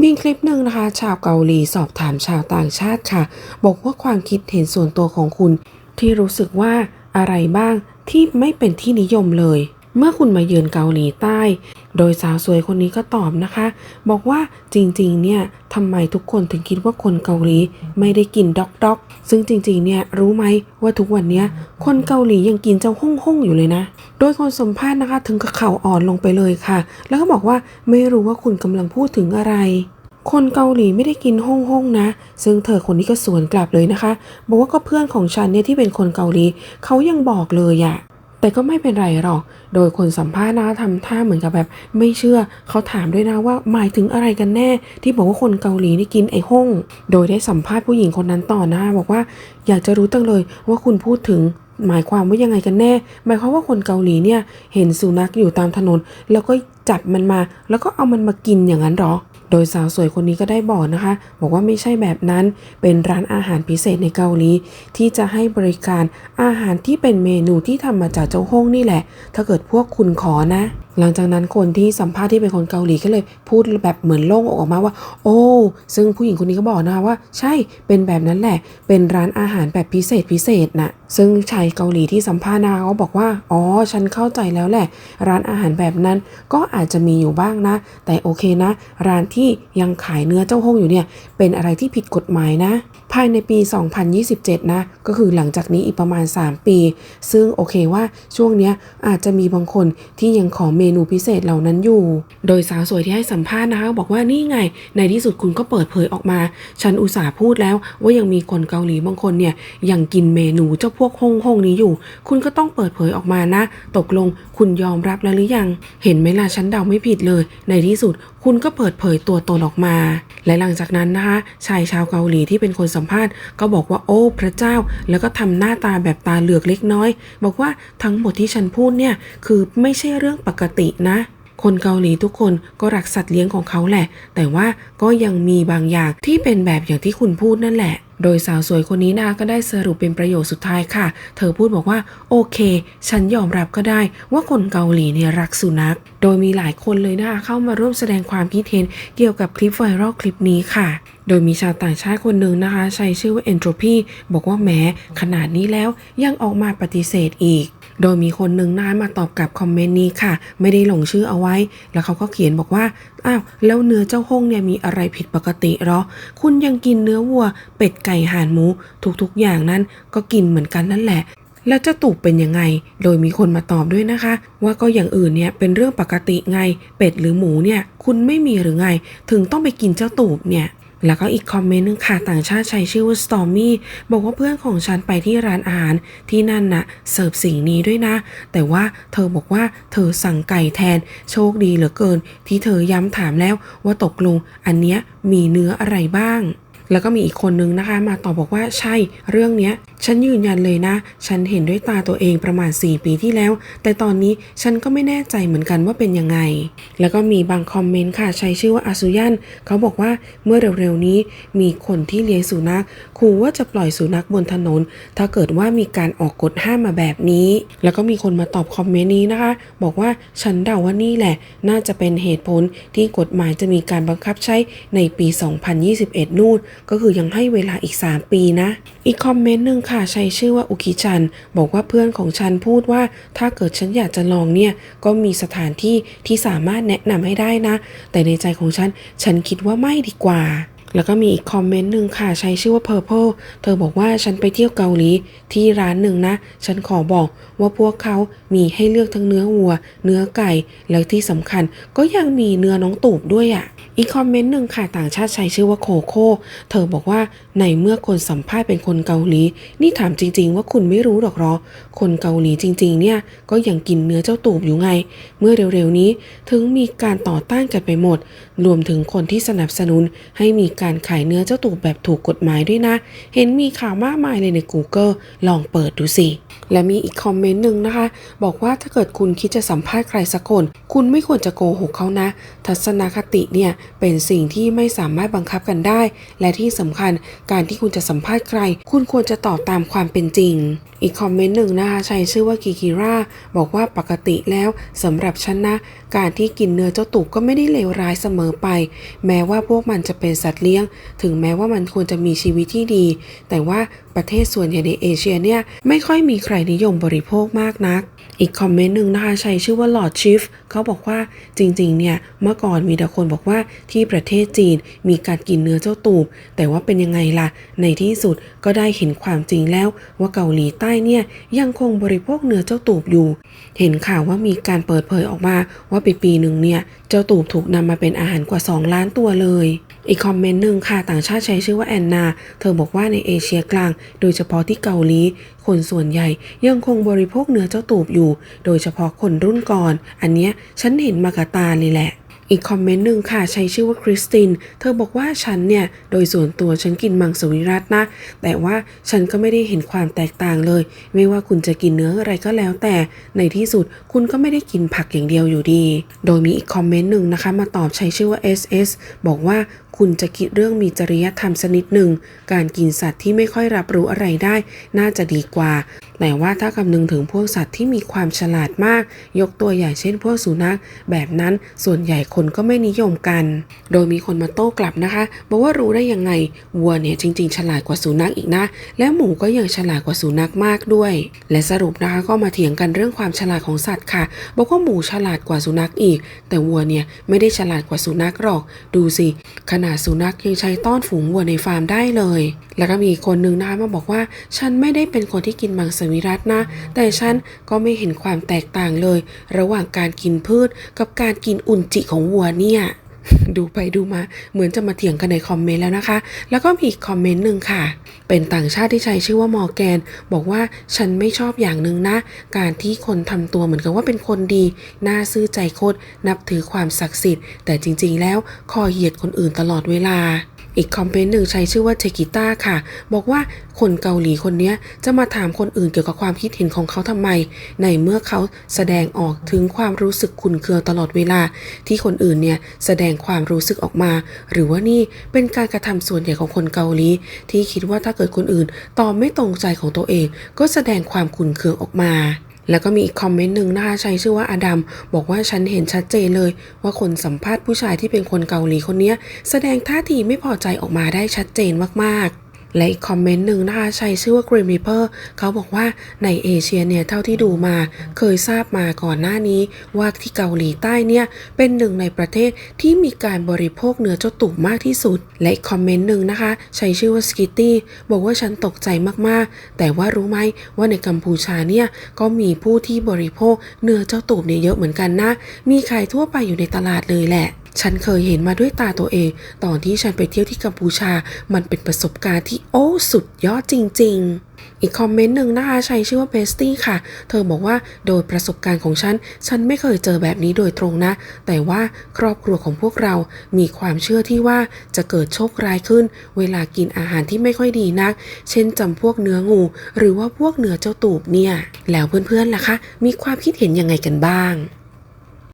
มีคลิปหนึ่งนะคะชาวเกาหลีสอบถามชาวต่างชาติค่ะบอกว่าความคิดเห็นส่วนตัวของคุณที่รู้สึกว่าอะไรบ้างที่ไม่เป็นที่นิยมเลยเมื่อคุณมาเยือนเกาหลีใต้โดยสาวสวยคนนี้ก็ตอบนะคะบอกว่าจริงๆเนี่ยทำไมทุกคนถึงคิดว่าคนเกาหลีไม่ได้กินด็อกด็อกซึ่งจริงๆเนี่ยรู้ไหมว่าทุกวันนี้คนเกาหลียังกินเจ้าฮ่องฮ่องอยู่เลยนะโดยคนสัมภาษณ์นะคะถึงกับเข่าอ่อนลงไปเลยค่ะแล้วก็บอกว่าไม่รู้ว่าคุณกำลังพูดถึงอะไร คนเกาหลีไม่ได้กินฮ่องฮ่องนะซึ่งเธอคนนี้ก็สวนกลับเลยนะคะบอกว่าก็เพื่อนของฉันเนี่ยที่เป็นคนเกาหลีเขายังบอกเลยอะแต่ก็ไม่เป็นไรหรอกโดยคนสัมภาษณ์นะทำท่าเหมือนกับแบบไม่เชื่อเขาถามด้วยนะว่าหมายถึงอะไรกันแน่ที่บอกว่าคนเกาหลีนี่กินไอ้ฮ่องโดยได้สัมภาษณ์ผู้หญิงคนนั้นต่อหน้าบอกว่าอยากจะรู้ตั้งเลยว่าคุณพูดถึงหมายความว่ายังไงกันแน่หมายความว่าคนเกาหลีเนี่ยเห็นสุนัขอยู่ตามถนนแล้วก็จับมันมาแล้วก็เอามันมากินอย่างนั้นหรอ โดยสาวสวยคนนี้ก็ได้บอกนะคะบอกว่าไม่ใช่แบบนั้นเป็นร้านอาหารพิเศษในเกาหลีที่จะให้บริการอาหารที่เป็นเมนูที่ทำมาจากเจ้าฮ่องนี่แหละถ้าเกิดพวกคุณขอนะหลังจากนั้นคนที่สัมภาษณ์ที่เป็นคนเกาหลีก็เลยพูดแบบเหมือนโล่งอกออกมาว่าโอ้ซึ่งผู้หญิงคนนี้ก็บอกนะคะว่าใช่เป็นแบบนั้นแหละเป็นร้านอาหารแบบพิเศษนะซึ่งชายเกาหลีที่สัมภาษณ์นะคะเขาบอกว่าอ๋อฉันเข้าใจแล้วแหละร้านอาหารแบบนั้นก็อาจจะมีอยู่บ้างนะแต่โอเคนะร้านที่ยังขายเนื้อเจ้าฮ่องอยู่เนี่ยเป็นอะไรที่ผิดกฎหมายนะภายในปี 2027 นะก็คือหลังจากนี้อีกประมาณ 3 ปีซึ่งโอเคว่าช่วงเนี้ยอาจจะมีบางคนที่ยังขอเมนูพิเศษเหล่านั้นอยู่โดยสาวสวยที่ให้สัมภาษณ์นะคะบอกว่านี่ไงในที่สุดคุณก็เปิดเผยออกมาฉันอุตส่าห์พูดแล้วว่ายังมีคนเกาหลีบางคนเนี่ยยังกินเมนูเจ้าพวกฮ่องนี้อยู่คุณก็ต้องเปิดเผยออกมานะตกลงคุณยอมรับแล้วหรือยังเห็นไหมล่ะฉันเดาไม่ผิดเลยในที่สุดคุณก็เปิดเผยตัวตนออกมาและหลังจากนั้นนะคะชายชาวเกาหลีที่เป็นคนสัมภาษณ์ก็บอกว่าโอ้พระเจ้าแล้วก็ทำหน้าตาแบบตาเหลือกเล็กน้อยบอกว่าทั้งหมดที่ฉันพูดเนี่ยคือไม่ใช่เรื่องปกตินะคนเกาหลีทุกคนก็รักสัตว์เลี้ยงของเขาแหละแต่ว่าก็ยังมีบางอย่างที่เป็นแบบอย่างที่คุณพูดนั่นแหละโดยสาวสวยคนนี้นะคะก็ได้สรุปเป็นประโยคสุดท้ายค่ะเธอพูดบอกว่าโอเคฉันยอมรับก็ได้ว่าคนเกาหลีเนี่ยรักสุนัขโดยมีหลายคนเลยนะคะเข้ามาร่วมแสดงความคิดเห็นเกี่ยวกับคลิปไวรัลคลิปนี้ค่ะโดยมีชาวต่างชาติคนหนึ่งนะคะใช้ชื่อว่า Entropy บอกว่าแม้ขนาดนี้แล้วยังออกมาปฏิเสธอีกโดยมีคนหนึ่งมาตอบกับคอมเมนต์นี้ค่ะไม่ได้ลงชื่อเอาไว้แล้วเขาก็เขียนบอกว่าอ้าวแล้วเนื้อเจ้าฮ่องเนี่ยมีอะไรผิดปกติหรอคุณยังกินเนื้อวัวเป็ดไก่ห่านหมูทุกๆอย่างนั้นก็กินเหมือนกันนั่นแหละแล้วเจ้าตูบเป็นยังไงโดยมีคนมาตอบด้วยนะคะว่าก็อย่างอื่นเนี่ยเป็นเรื่องปกติไงเป็ดหรือหมูเนี่ยคุณไม่มีหรือไงถึงต้องไปกินเจ้าตูบเนี่ยแล้วก็อีกคอมเมนต์นึงค่ะต่างชาติใช้ชื่อว่า Stormy บอกว่าเพื่อนของฉันไปที่ร้านอาหารที่นั่นน่ะเสิร์ฟสิ่งนี้ด้วยนะแต่ว่าเธอบอกว่าเธอสั่งไก่แทนโชคดีเหลือเกินที่เธอย้ำถามแล้วว่าตกลงอันเนี้ยมีเนื้ออะไรบ้างแล้วก็มีอีกคนนึงนะคะมาตอบบอกว่าใช่เรื่องเนี้ยฉันยืนยันเลยนะฉันเห็นด้วยตาตัวเองประมาณ4 ปีที่แล้วแต่ตอนนี้ฉันก็ไม่แน่ใจเหมือนกันว่าเป็นยังไงแล้วก็มีบางคอมเมนต์ค่ะใช้ชื่อว่าอาซุยันเขาบอกว่าเมื่อเร็วๆนี้มีคนที่เลี้ยงสุนัขขู่ว่าจะปล่อยสุนัขบนถนนถ้าเกิดว่ามีการออกกฎห้ามมาแบบนี้แล้วก็มีคนมาตอบคอมเมนต์นี้นะคะบอกว่าฉันเดาว่านี่แหละน่าจะเป็นเหตุผลที่กฎหมายจะมีการบังคับใช้ในปี 2021 นู่นก็คือยังให้เวลาอีก3 ปีนะอีกคอมเมนต์นึงค่ะใช้ชื่อว่าอุคิชันบอกว่าเพื่อนของฉันพูดว่าถ้าเกิดฉันอยากจะลองเนี่ยก็มีสถานที่ที่สามารถแนะนำให้ได้นะแต่ในใจของฉันคิดว่าไม่ดีกว่าแล้วก็มีอีกคอมเมนต์หนึ่งค่ะใช้ชื่อว่า Purple เธอบอกว่าฉันไปเที่ยวเกาหลีที่ร้านหนึ่งนะฉันขอบอกว่าพวกเขามีให้เลือกทั้งเนื้อวัวเนื้อไก่แล้วที่สำคัญก็ยังมีเนื้อน้องตูบด้วยอ่ะอีกคอมเมนต์หนึ่งค่ะต่างชาติใช้ชื่อว่าโคโค่เธอบอกว่าในเมื่อคนสัมภาษณ์เป็นคนเกาหลีนี่ถามจริงๆว่าคุณไม่รู้หรอกหรอคนเกาหลีจริงๆเนี่ยก็ยังกินเนื้อเจ้าตูบอยู่ไงเมื่อเร็วๆนี้ถึงมีการต่อต้านกันไปหมดรวมถึงคนที่สนับสนุนให้มี การขายเนื้อเจ้าตูบแบบถูกกฎหมายด้วยนะเห็นมีข่าวมากมายเลยใน Google ลองเปิดดูสิและมีอีกคอมเมนต์หนึ่งนะคะบอกว่าถ้าเกิดคุณคิดจะสัมภาษณ์ใครสักคนคุณไม่ควรจะโกหกเขานะทัศนคติเนี่ยเป็นสิ่งที่ไม่สามารถบังคับกันได้และที่สำคัญการที่คุณจะสัมภาษณ์ใครคุณควรจะตอบตามความเป็นจริงอีกคอมเมนต์หนึ่งนะคะใช้ชื่อว่ากิกิร่าบอกว่าปกติแล้วสำหรับฉันนะการที่กินเนื้อเจ้าตูบก็ไม่ได้เลวร้ายเสมอไปแม้ว่าพวกมันจะเป็นสัตว์เลี้ยงถึงแม้ว่ามันควรจะมีชีวิตที่ดีแต่ว่าประเทศส่วนใหญ่ในเอเชียเนี่ยไม่ค่อยมีใครนิยมบริโภคมากนักอีกคอมเมนต์หนึ่งนะคะใช้ชื่อว่าลอร์ดชิฟเขาบอกว่าจริงๆเนี่ยเมื่อก่อนมีแต่คนบอกว่าที่ประเทศจีนมีการกินเนื้อเจ้าตูบแต่ว่าเป็นยังไงล่ะในที่สุดก็ได้เห็นความจริงแล้วว่าเกาหลีใต้เนี่ยยังคงบริโภคเนื้อเจ้าตูบอยู่เห็นข่าวว่ามีการเปิดเผยออกมาว่าปีหนึ่งเนี่ยเจ้าตูบถูกนำมาเป็นอาหารกว่า2 ล้านตัวเลยอีกคอมเมนต์หนึ่งค่ะต่างชาติใช้ชื่อว่าแอนนาเธอบอกว่าในเอเชียกลางโดยเฉพาะที่เกาหลีคนส่วนใหญ่ยังคงบริโภคเนื้อเจ้าตูบอยู่โดยเฉพาะคนรุ่นก่อนอันเนี้ยฉันเห็นมากับตาเลยแหละอีกคอมเมนต์หนึ่งค่ะใช้ชื่อว่าคริสตินเธอบอกว่าฉันเนี่ยโดยส่วนตัวฉันกินมังสวิรัตินะแต่ว่าฉันก็ไม่ได้เห็นความแตกต่างเลยไม่ว่าคุณจะกินเนื้ออะไรก็แล้วแต่ในที่สุดคุณก็ไม่ได้กินผักอย่างเดียวอยู่ดีโดยมีอีกคอมเมนต์หนึ่งนะคะมาตอบใช้ชื่อว่า SS บอกว่าคุณจะคิดเรื่องมีจริยธรรมสักนิดหนึ่งการกินสัตว์ที่ไม่ค่อยรับรู้อะไรได้น่าจะดีกว่าแต่ว่าถ้าคำนึงถึงพวกสัตว์ที่มีความฉลาดมากยกตัวอย่างเช่นพวกสุนัขแบบนั้นส่วนใหญ่คนก็ไม่นิยมกันโดยมีคนมาโต้กลับนะคะบอกว่ารู้ได้ยังไงวัวเนี่ยจริงๆฉลาดกว่าสุนัขอีกนะและหมูก็ยังฉลาดกว่าสุนัขมากด้วยและสรุปนะคะก็มาเถียงกันเรื่องความฉลาดของสัตว์ค่ะบอกว่าหมูฉลาดกว่าสุนัขอีกแต่วัวเนี่ยไม่ได้ฉลาดกว่าสุนัขหรอกดูสิขนาดสุนัขยังใช้ต้อนฝูงวัวในฟาร์มได้เลยแล้วก็มีคนหนึ่งนะคะมาบอกว่าฉันไม่ได้เป็นคนที่กินมังสวิรัตินะแต่ฉันก็ไม่เห็นความแตกต่างเลยระหว่างการกินพืชกับการกินอุจจิของวัวเนี่ยดูไปดูมาเหมือนจะมาเถียงกันในคอมเมนต์แล้วนะคะแล้วก็มีอีกคอมเมนต์หนึ่งค่ะเป็นต่างชาติที่ใช้ชื่อว่ามอร์แกนบอกว่าฉันไม่ชอบอย่างหนึ่งนะการที่คนทำตัวเหมือนกับว่าเป็นคนดีน่าซื่อใจโคตรนับถือความศักดิ์สิทธิ์แต่จริงๆแล้วคอยเหยียดคนอื่นตลอดเวลาอีกคอมเมนต์หนึ่งใช้ชื่อว่าเทกิต้าค่ะบอกว่าคนเกาหลีคนนี้จะมาถามคนอื่นเกี่ยวกับความคิดเห็นของเขาทำไมในเมื่อเขาแสดงออกถึงความรู้สึกขุ่นเคืองตลอดเวลาที่คนอื่นเนี่ยแสดงความรู้สึกออกมาหรือว่านี่เป็นการกระทำส่วนใหญ่ของคนเกาหลีที่คิดว่าถ้าเกิดคนอื่นตอบไม่ตรงใจของตัวเองก็แสดงความขุ่นเคืองออกมาแล้วก็มีอีกคอมเมนต์หนึ่งนะคะใช้ชื่อว่าอดัมบอกว่าฉันเห็นชัดเจนเลยว่าคนสัมภาษณ์ผู้ชายที่เป็นคนเกาหลีคนนี้แสดงท่าทีไม่พอใจออกมาได้ชัดเจนมากๆและอีกคอมเมนต์หนึ่งนะคะใช้ชื่อว่า Grim Reaper เขาบอกว่าในเอเชียเนี่ยเท่าที่ดูมาเคยทราบมาก่อนหน้านี้ว่าที่เกาหลีใต้เนี่ยเป็นหนึ่งในประเทศที่มีการบริโภคเนื้อเจ้าตูบมากที่สุดและอีกคอมเมนต์หนึ่งนะคะใช้ชื่อว่า Skitty บอกว่าฉันตกใจมากๆแต่ว่ารู้ไหมว่าในกัมพูชาเนี่ยก็มีผู้ที่บริโภคเนื้อเจ้าตูบเนี่ยเยอะเหมือนกันนะมีขายทั่วไปอยู่ในตลาดเลยแหละฉันเคยเห็นมาด้วยตาตัวเองตอนที่ฉันไปเที่ยวที่กัมพูชามันเป็นประสบการณ์ที่โอ้สุดยอดจริงๆอีกคอมเมนต์หนึ่งนะคะใช้ชื่อว่าเบสตี้ค่ะเธอบอกว่าโดยประสบการณ์ของฉันไม่เคยเจอแบบนี้โดยตรงนะแต่ว่าครอบครัวของพวกเรามีความเชื่อที่ว่าจะเกิดโชคร้ายขึ้นเวลากินอาหารที่ไม่ค่อยดีนักเช่นจำพวกเนื้องูหรือว่าพวกเนื้อเจ้าตูบเนี่ยแล้วเพื่อนๆล่ะคะมีความคิดเห็นยังไงกันบ้าง